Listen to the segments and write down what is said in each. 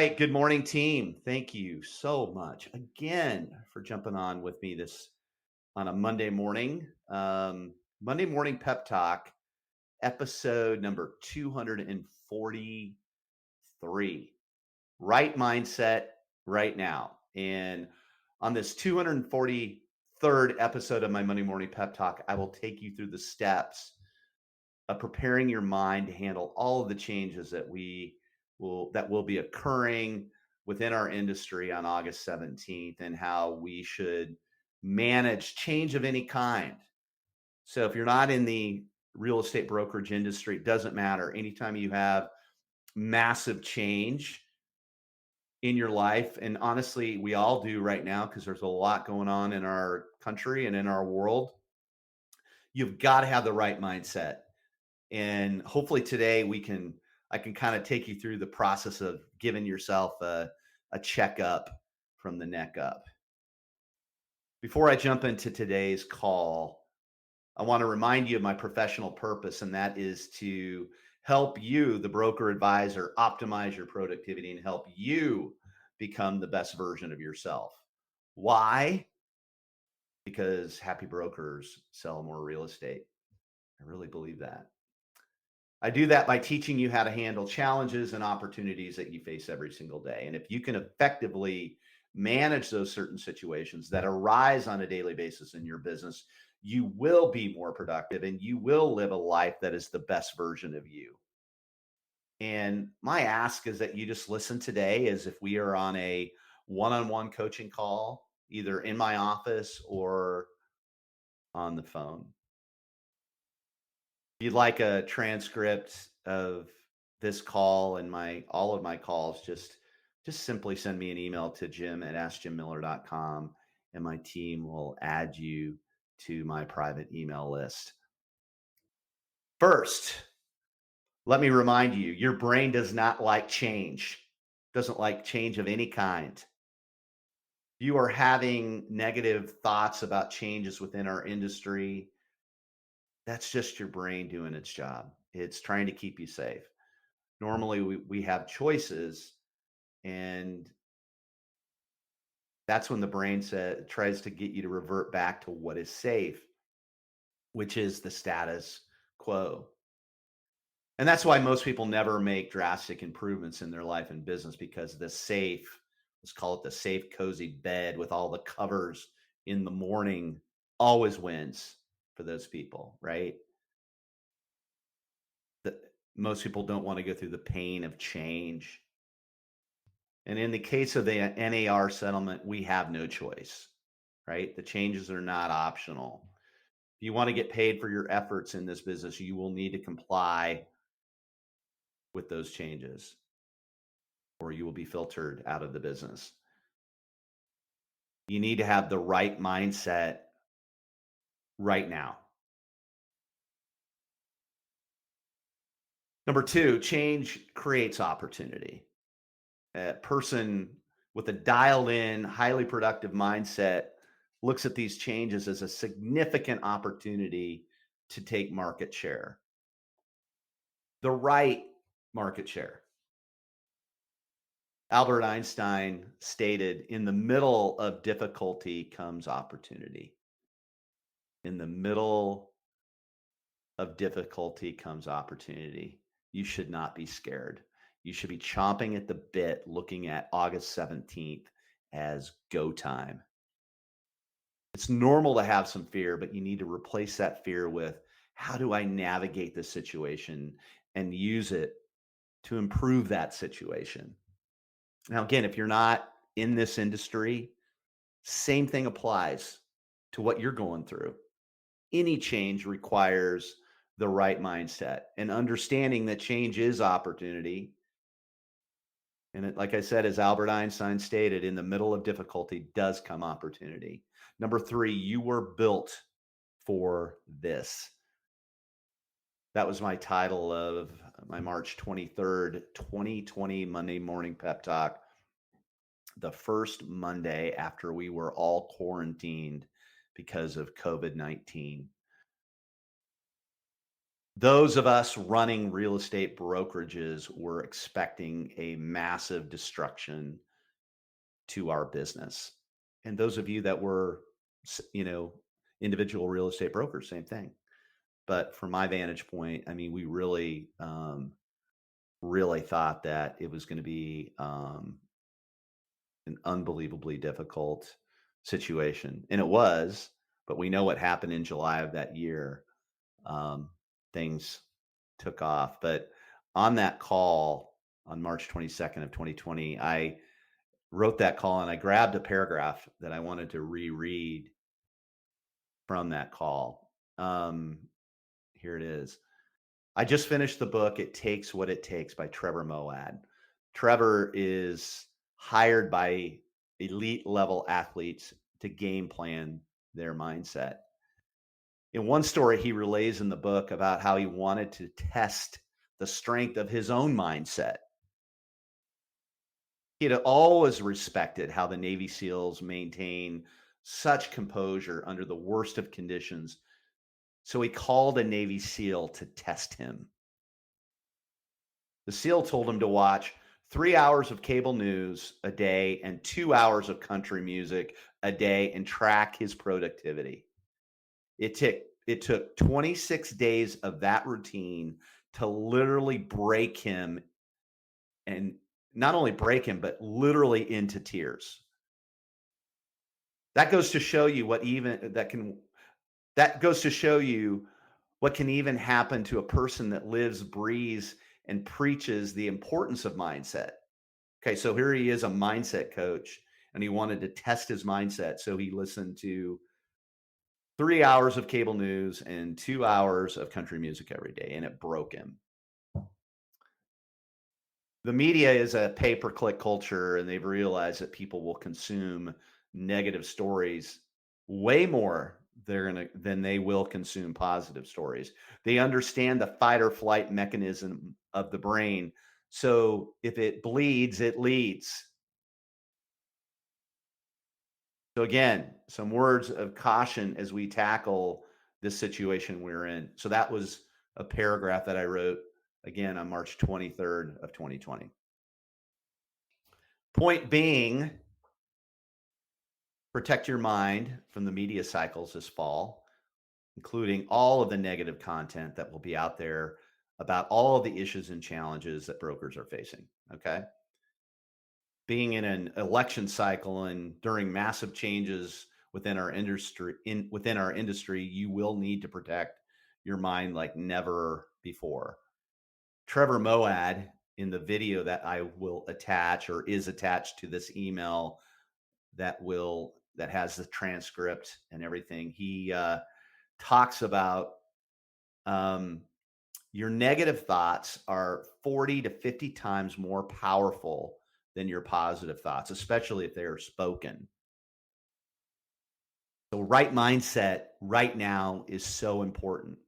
right. Good morning, team. Thank you so much again for jumping on with me this on a Monday morning. Monday Morning Pep Talk, episode number 243. Right mindset right now. And on this 243rd episode of my Monday Morning Pep Talk, I will take you through the steps of preparing your mind to handle all of the changes that will be occurring within our industry on August 17th, and how we should manage change of any kind. So if you're not in the real estate brokerage industry, it doesn't matter. Anytime you have massive change in your life, and honestly, we all do right now because there's a lot going on in our country and in our world, you've got to have the right mindset. And hopefully today I can kind of take you through the process of giving yourself a checkup from the neck up. Before I jump into today's call, I want to remind you of my professional purpose, and that is to help you, the broker advisor, optimize your productivity and help you become the best version of yourself. Why? Because happy brokers sell more real estate. I really believe that. I do that by teaching you how to handle challenges and opportunities that you face every single day. And if you can effectively manage those certain situations that arise on a daily basis in your business, you will be more productive and you will live a life that is the best version of you. And my ask is that you just listen today as if we are on a one-on-one coaching call, either in my office or on the phone. If you'd like a transcript of this call and all of my calls, just simply send me an email to jim@askjimmiller.com, and my team will add you to my private email list. First, let me remind you, your brain does not like change, doesn't like change of any kind. You are having negative thoughts about changes within our industry. That's just your brain doing its job. It's trying to keep you safe. Normally we have choices, and that's when the brain tries to get you to revert back to what is safe, which is the status quo. And that's why most people never make drastic improvements in their life and business, because the safe, let's call it the safe, cozy bed with all the covers in the morning, always wins for those people, right? Most people don't want to go through the pain of change. And in the case of the NAR settlement, we have no choice, right? The changes are not optional. If you want to get paid for your efforts in this business, you will need to comply with those changes, or you will be filtered out of the business. You need to have the right mindset right now. Number two, change creates opportunity. A person with a dialed in, highly productive mindset looks at these changes as a significant opportunity to take market share, the right market share. Albert Einstein stated, in the middle of difficulty comes opportunity. In the middle of difficulty comes opportunity. You should not be scared. You should be chomping at the bit, looking at August 17th as go time. It's normal to have some fear, but you need to replace that fear with, how do I navigate this situation and use it to improve that situation? Now, again, if you're not in this industry, same thing applies to what you're going through. Any change requires the right mindset and understanding that change is opportunity. And like I said, as Albert Einstein stated, in the middle of difficulty does come opportunity. Number three, you were built for this. That was my title of my March 23rd, 2020 Monday Morning Pep Talk, the first Monday after we were all quarantined because of COVID-19. those of us running real estate brokerages were expecting a massive destruction to our business. And those of you that were, you know, individual real estate brokers, same thing. But from my vantage point, I mean, we really, really thought that it was going to be an unbelievably difficult situation. And it was, but we know what happened in July of that year. Um, Things took off. But on that call on March 22nd of 2020, I wrote that call and I grabbed a paragraph that I wanted to reread from that call. Here it is. I just finished the book, It Takes What It Takes by Trevor Moawad. Trevor is hired by elite level athletes to game plan their mindset. In one story, he relays in the book about how he wanted to test the strength of his own mindset. He had always respected how the Navy SEALs maintain such composure under the worst of conditions. So he called a Navy SEAL to test him. The SEAL told him to watch 3 hours of cable news a day and 2 hours of country music a day and track his productivity. It took 26 days of that routine to literally break him, and not only break him, but literally into tears. That goes to show you that goes to show you what can even happen to a person that lives, breathes, and preaches the importance of mindset. Okay, so here he is, a mindset coach, and he wanted to test his mindset. So he listened to 3 hours of cable news and 2 hours of country music every day, and it broke him. The media is a pay-per-click culture, and they've realized that people will consume negative stories way more than they will consume positive stories. They understand the fight or flight mechanism of the brain. So if it bleeds, it leads. So again, some words of caution as we tackle this situation we're in. So that was a paragraph that I wrote again on March 23rd of 2020. Point being, protect your mind from the media cycles this fall, including all of the negative content that will be out there about all of the issues and challenges that brokers are facing. Okay. Being in an election cycle and during massive changes within our industry, you will need to protect your mind like never before. Trevor Moawad, in the video that I will attach or is attached to this email that has the transcript and everything, he talks about um, your negative thoughts are 40 to 50 times more powerful than your positive thoughts, especially if they're spoken. So, right mindset right now is so important.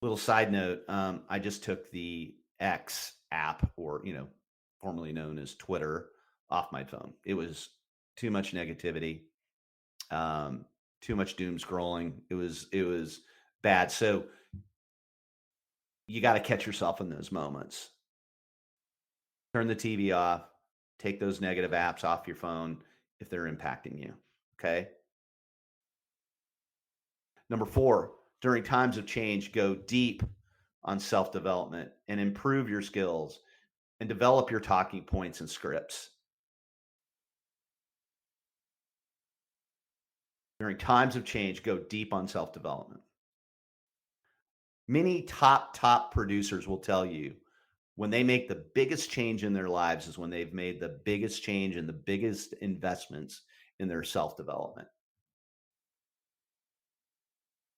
Little side note, I just took the X app, or formerly known as Twitter, off my phone. It was too much negativity, um, too much doom scrolling. It was bad. So you got to catch yourself in those moments. Turn the TV off. Take those negative apps off your phone if they're impacting you. Okay. Number 4, during times of change, go deep on self development and improve your skills and develop your talking points and scripts. During times of change, go deep on self development. Many top producers will tell you when they make the biggest change in their lives is when they've made the biggest change and the biggest investments in their self development.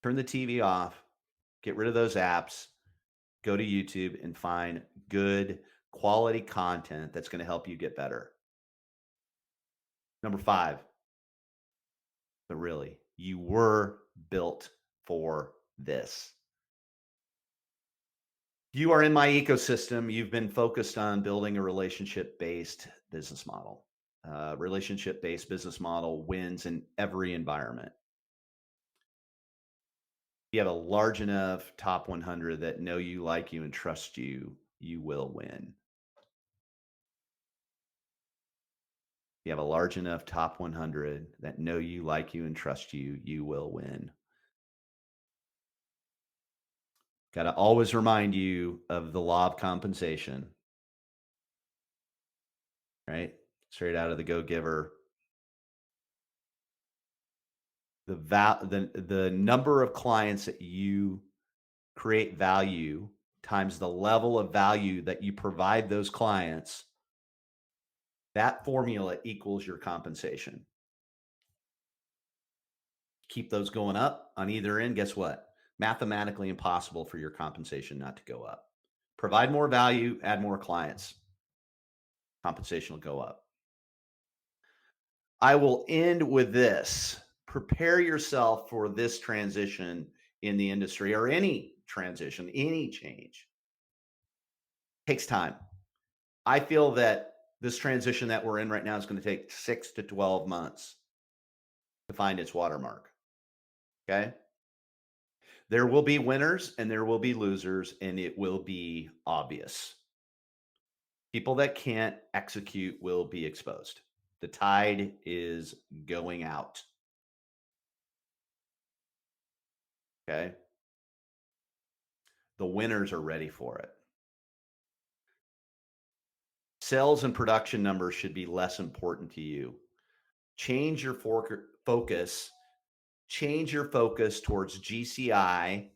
Turn the TV off, get rid of those apps, go to YouTube and find good quality content that's going to help you get better. Number 5, but really, you were built for this. You are in my ecosystem. You've been focused on building a relationship-based business model. Relationship-based business model wins in every environment. You have a large enough top 100 that know you, like you, and trust you, you will win. You have a large enough top 100 that know you, like you, and trust you, you will win. Got to always remind you of the law of compensation, right? Straight out of the Go Giver. The number of clients that you create value times the level of value that you provide those clients, that formula equals your compensation. Keep those going up on either end, guess what? Mathematically impossible for your compensation not to go up. Provide more value, add more clients, compensation will go up. I will end with this. Prepare yourself for this transition in the industry, or any transition, any change. It takes time. I feel that this transition that we're in right now is going to take 6 to 12 months to find its watermark. Okay. There will be winners and there will be losers, and it will be obvious. People that can't execute will be exposed. The tide is going out. Okay. The winners are ready for it. Sales and production numbers should be less important to you. Change your focus. Change your focus towards GCI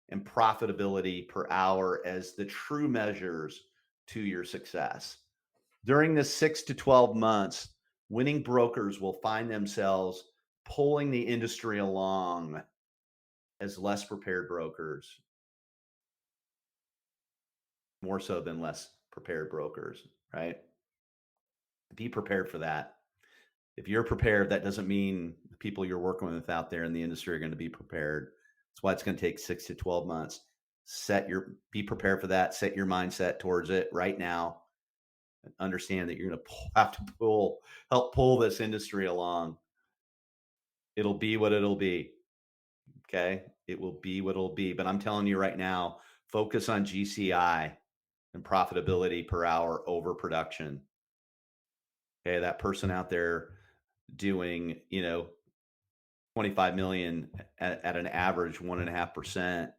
and profitability per hour as the true measures to your success. During the 6 to 12 months, winning brokers will find themselves pulling the industry along as less prepared brokers, more so than less prepared brokers, right? Be prepared for that. If you're prepared, that doesn't mean the people you're working with out there in the industry are going to be prepared. That's why it's going to take 6 to 12 months. Be prepared for that. Set your mindset towards it right now. And understand that you're going to have to help pull this industry along. It'll be what it'll be. Okay. It will be what it'll be. But I'm telling you right now, focus on GCI and profitability per hour over production. Okay. That person out there doing, 25 million at an average 1.5%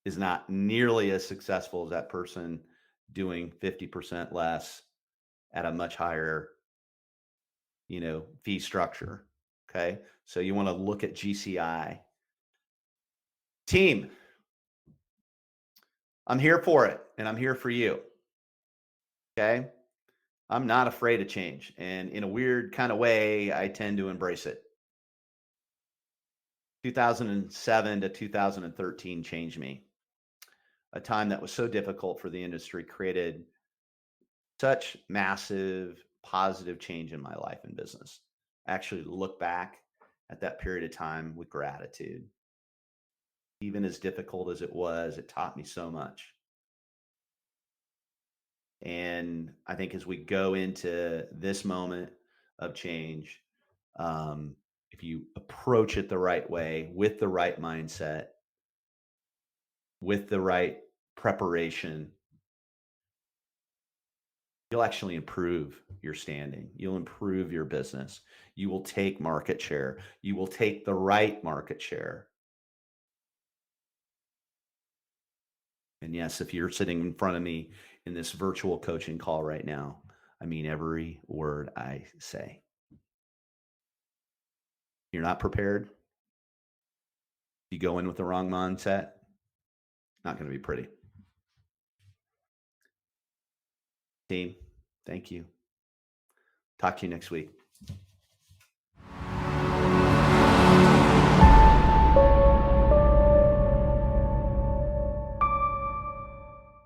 is not nearly as successful as that person doing 50% less at a much higher, fee structure. Okay. So you want to look at GCI. Team, I'm here for it and I'm here for you. Okay. I'm not afraid of change. And in a weird kind of way, I tend to embrace it. 2007 to 2013 changed me. A time that was so difficult for the industry created such massive positive change in my life and business. I actually look back at that period of time with gratitude. Even as difficult as it was, it taught me so much. And I think as we go into this moment of change, if you approach it the right way, with the right mindset, with the right preparation, you'll actually improve your standing. You'll improve your business. You will take market share. You will take the right market share. And yes, if you're sitting in front of me in this virtual coaching call right now, I mean every word I say. You're not prepared. You go in with the wrong mindset, not going to be pretty. Team, thank you. Talk to you next week.